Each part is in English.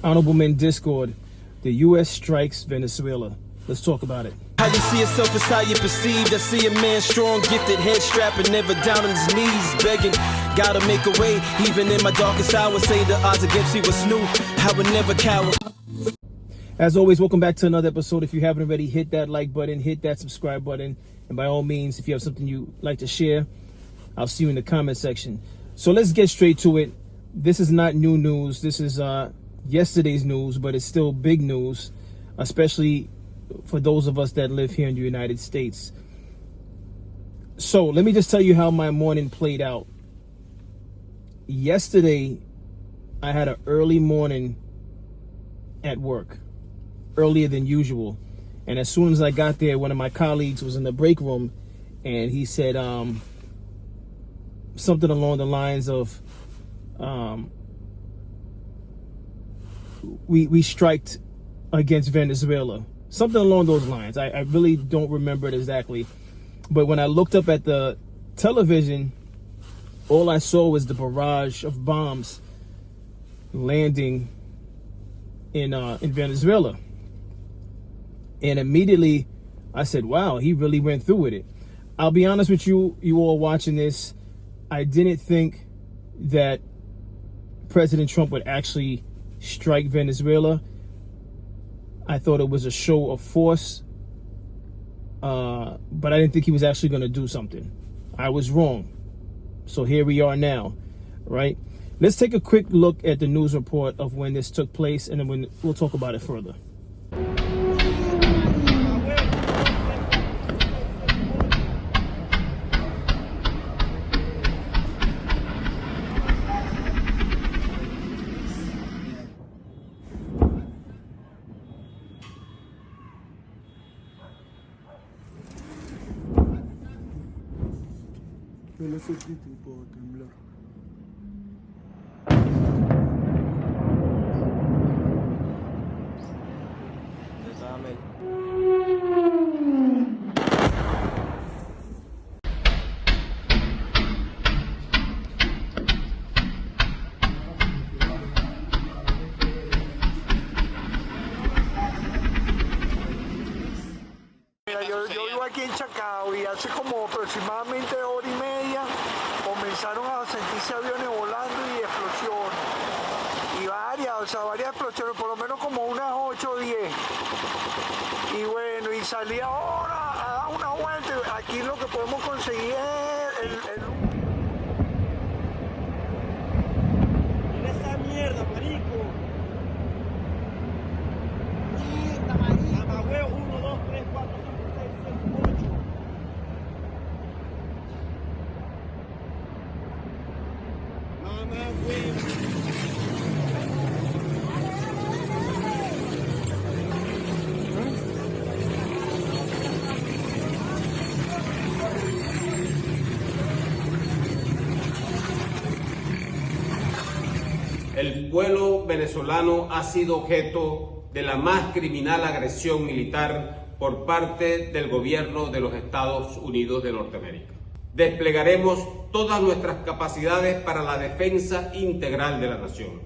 Honorable Men Discord, the U.S. strikes Venezuela. Let's talk about it. How you see yourself is how you perceived. I see a man strong, gifted, head strapping, never down on his knees, begging. Gotta make a way, even in my darkest hour. Say the odds against me was new. I would never cower. As always, welcome back to another episode. If you haven't already, hit that like button, hit that subscribe button, and by all means, if you have something you like to share, I'll see you in the comment section. So let's get straight to it. This is not new news. This is yesterday's news, but it's still big news, especially for those of us that live here in the United States. So let me just tell you how my morning played out. Yesterday, I had an early morning at work, earlier than usual. And as soon as I got there, one of my colleagues was in the break room, and he said something along the lines of, we striked against Venezuela. Something along those lines. I really don't remember it exactly. But when I looked up at the television, all I saw was the barrage of bombs landing in Venezuela. And immediately I said, wow, he really went through with it. I'll be honest with you all watching this, I didn't think that President Trump would actually strike Venezuela. I thought it was a show of force, but I didn't think he was actually going to do something. I was wrong. So here we are now, right? Let's take a quick look at the news report of when this took place, and then we'll talk about it further. Yo no soy crítico, puedo temblar. Yo vivo aquí en Chacao y hace como aproximadamente hora y media comenzaron a sentirse aviones volando y explosiones. Y varias explosiones, por lo menos como unas 8 o 10. Y bueno, y salí ahora a dar una vuelta. Aquí lo que podemos conseguir es Mira esa mierda, marico. Mierda, marico. Mamagüevo, 1, 2, 3, 4, 5, 6, 7, 8. Mamagüevo. El pueblo venezolano ha sido objeto de la más criminal agresión militar por parte del gobierno de los Estados Unidos de Norteamérica. Desplegaremos todas nuestras capacidades para la defensa integral de la nación,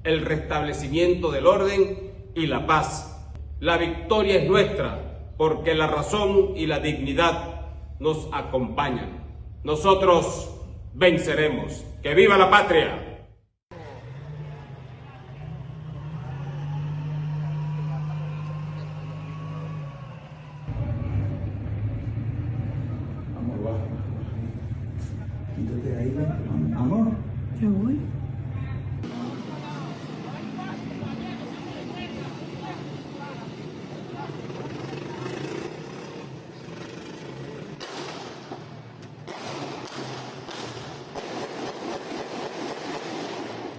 el restablecimiento del orden y la paz. La victoria es nuestra porque la razón y la dignidad nos acompañan. Nosotros venceremos. ¡Que viva la patria! Quítate de ahí, amor. ¿Qué voy?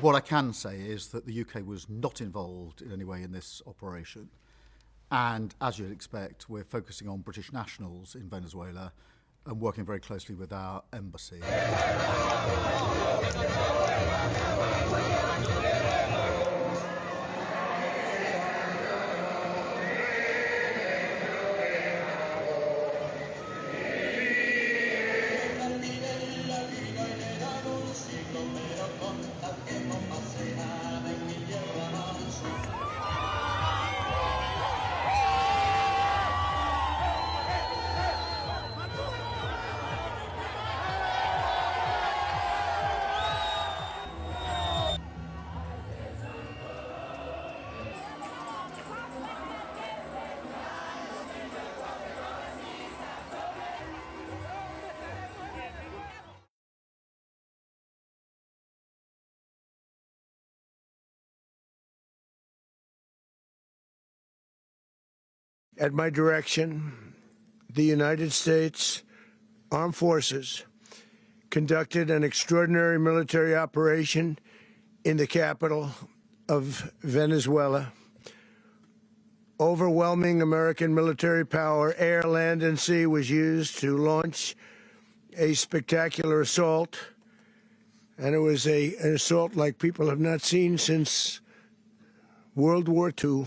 What I can say is that the UK was not involved in any way in this operation. And as you'd expect, we're focusing on British nationals in Venezuela and working very closely with our embassy. At my direction, the United States Armed Forces conducted an extraordinary military operation in the capital of Venezuela. Overwhelming American military power, air, land, and sea, was used to launch a spectacular assault. And it was an assault like people have not seen since World War II.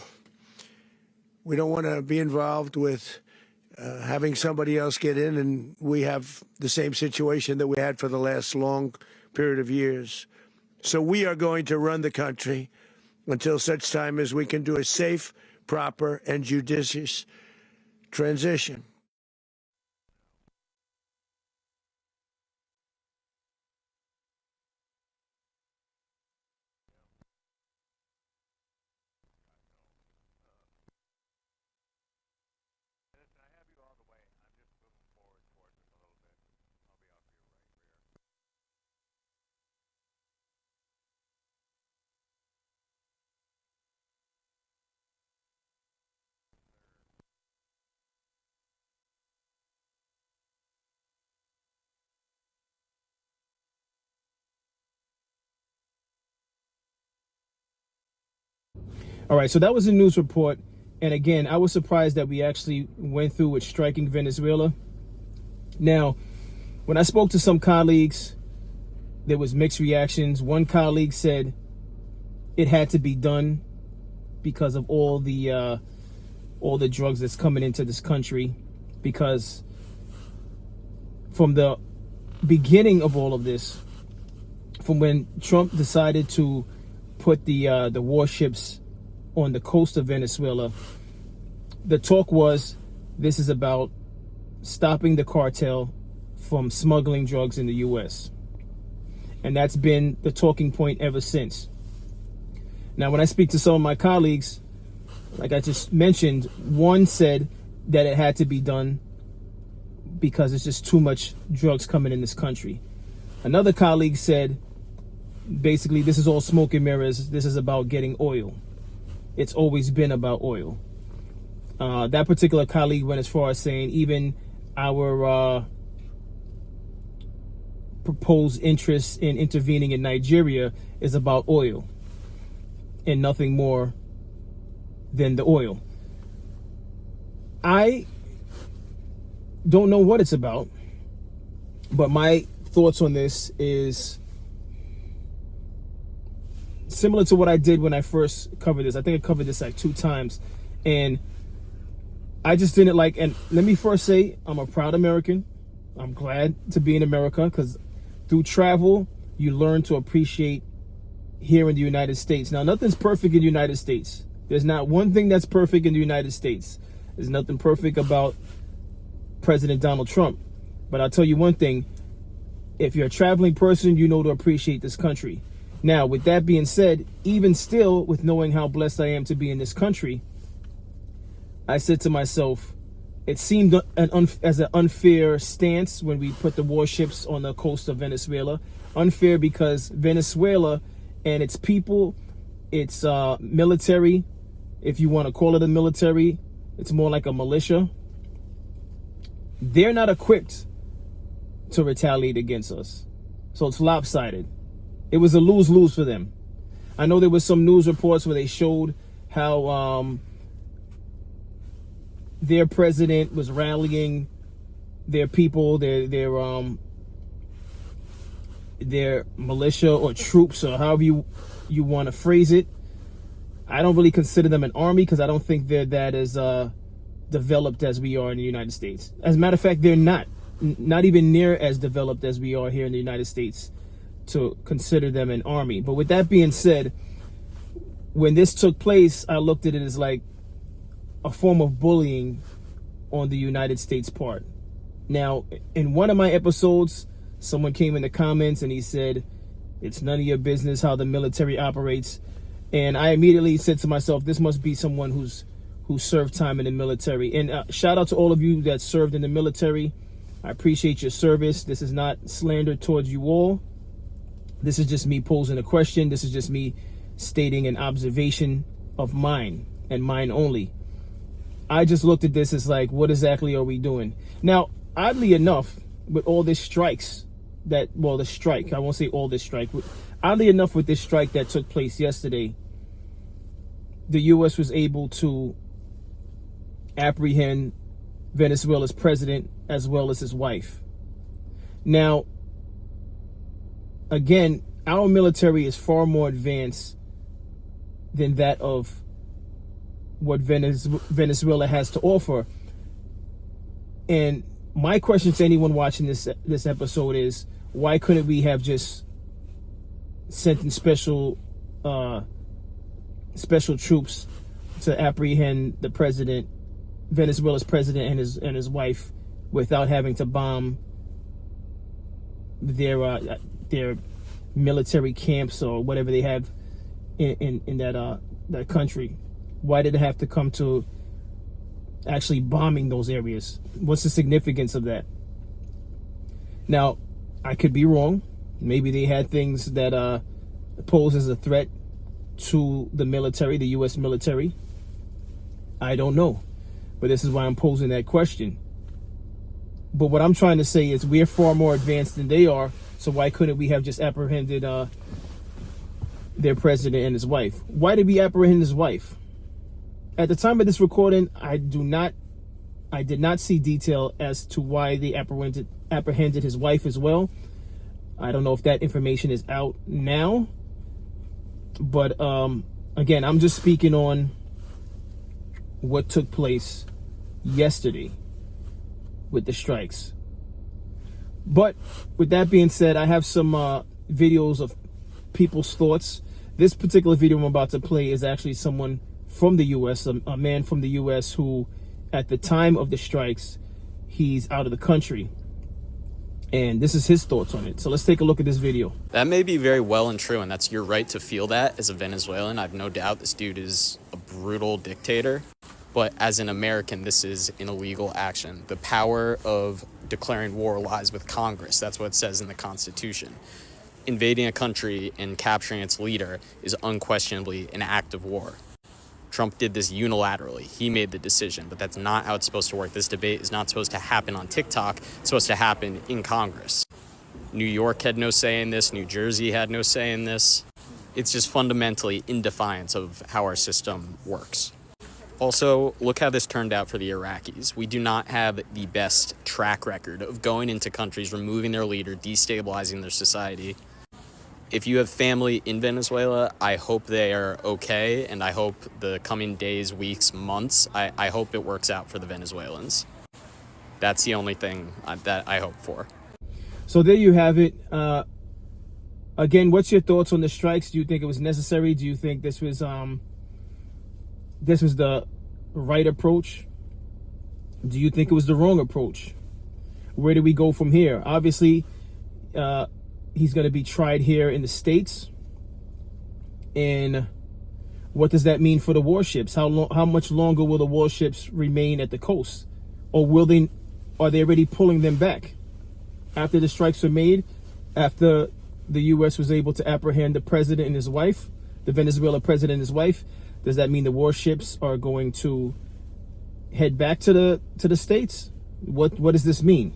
We don't want to be involved with having somebody else get in, and we have the same situation that we had for the last long period of years. So we are going to run the country until such time as we can do a safe, proper, and judicious transition. All right, so that was a news report. And again, I was surprised that we actually went through with striking Venezuela. Now, when I spoke to some colleagues, there was mixed reactions. One colleague said it had to be done because of all the drugs that's coming into this country. Because from the beginning of all of this, from when Trump decided to put the warships on the coast of Venezuela, the talk was this is about stopping the cartel from smuggling drugs in the U.S. And that's been the talking point ever since. Now, when I speak to some of my colleagues, like I just mentioned, one said that it had to be done because it's just too much drugs coming in this country. Another colleague said, basically, this is all smoke and mirrors. This is about getting oil. It's always been about oil. That particular colleague went as far as saying even our proposed interest in intervening in Nigeria is about oil and nothing more than the oil. I don't know what it's about, but my thoughts on this is similar to what I did when I first covered this. I think I covered this like 2 times, and I just didn't like. And let me first say, I'm a proud American. I'm glad to be in America because through travel, you learn to appreciate here in the United States. Now, nothing's perfect in the United States. There's not one thing that's perfect in the United States. There's nothing perfect about President Donald Trump. But I'll tell you one thing. If you're a traveling person, you know to appreciate this country. Now, with that being said, even still, with knowing how blessed I am to be in this country, I said to myself, it seemed as an unfair stance when we put the warships on the coast of Venezuela. Unfair because Venezuela and its people, its military, if you want to call it a military, it's more like a militia. They're not equipped to retaliate against us. So it's lopsided. It was a lose-lose for them. I know there was some news reports where they showed how their president was rallying their people, their militia or troops, or however you want to phrase it. I don't really consider them an army because I don't think they're that as developed as we are in the United States. As a matter of fact, they're not even near as developed as we are here in the United States to consider them an army. But with that being said, when this took place, I looked at it as like a form of bullying on the United States part. Now, in one of my episodes, someone came in the comments and he said, it's none of your business how the military operates. And I immediately said to myself, this must be someone who served time in the military. And shout out to all of you that served in the military. I appreciate your service. This is not slander towards you all. This is just me posing a question. This is just me stating an observation of mine and mine only. I just looked at this as like, what exactly are we doing? Now, oddly enough, with all this strikes the strike, I won't say all this strike, but oddly enough, with this strike that took place yesterday, the U.S. was able to apprehend Venezuela's president as well as his wife. Now, again, our military is far more advanced than that of what Venezuela has to offer. And my question to anyone watching this episode is, why couldn't we have just sent in special troops to apprehend the president, Venezuela's president, and his wife, without having to bomb their military camps or whatever they have in that country? Why did it have to come to actually bombing those areas? What's the significance of that? Now, I could be wrong. Maybe they had things that pose as a threat to the military, the U.S. military. I don't know. But this is why I'm posing that question. But what I'm trying to say is we're far more advanced than they are, so why couldn't we have just apprehended their president and his wife? Why did we apprehend his wife? At the time of this recording, I did not see detail as to why they apprehended his wife as well. I don't know if that information is out now. But again, I'm just speaking on what took place yesterday with the strikes. But with that being said, I have some videos of people's thoughts. This particular video I'm about to play is actually someone from the U.S., a man from the U.S. who, at the time of the strikes, he's out of the country. And this is his thoughts on it. So let's take a look at this video. That may be very well and true, and that's your right to feel that as a Venezuelan. I have no doubt this dude is a brutal dictator. But as an American, this is an illegal action. The power of declaring war lies with Congress. That's what it says in the Constitution. Invading a country and capturing its leader is unquestionably an act of war. Trump did this unilaterally. He made the decision, but that's not how it's supposed to work. This debate is not supposed to happen on TikTok. It's supposed to happen in Congress. New York had no say in this. New Jersey had no say in this. It's just fundamentally in defiance of how our system works. Also, look how this turned out for the Iraqis. We do not have the best track record of going into countries, removing their leader, destabilizing their society. If you have family in Venezuela, I hope they are okay, and I hope the coming days, weeks, months, I hope it works out for the Venezuelans. That's the only thing that I hope for. So there you have it. Again, what's your thoughts on the strikes? Do you think it was necessary? Do you think this was the right approach? Do you think it was the wrong approach? Where do we go from here? Obviously, he's going to be tried here in the States. And what does that mean for the warships? How much longer will the warships remain at the coast? Or are they already pulling them back? After the strikes were made, after the U.S. was able to apprehend the president and his wife, the Venezuela president and his wife, does that mean the warships are going to head back to the States? What does this mean?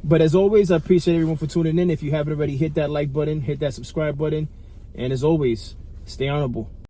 But as always, I appreciate everyone for tuning in. If you haven't already, hit that like button, hit that subscribe button. And as always, stay honorable.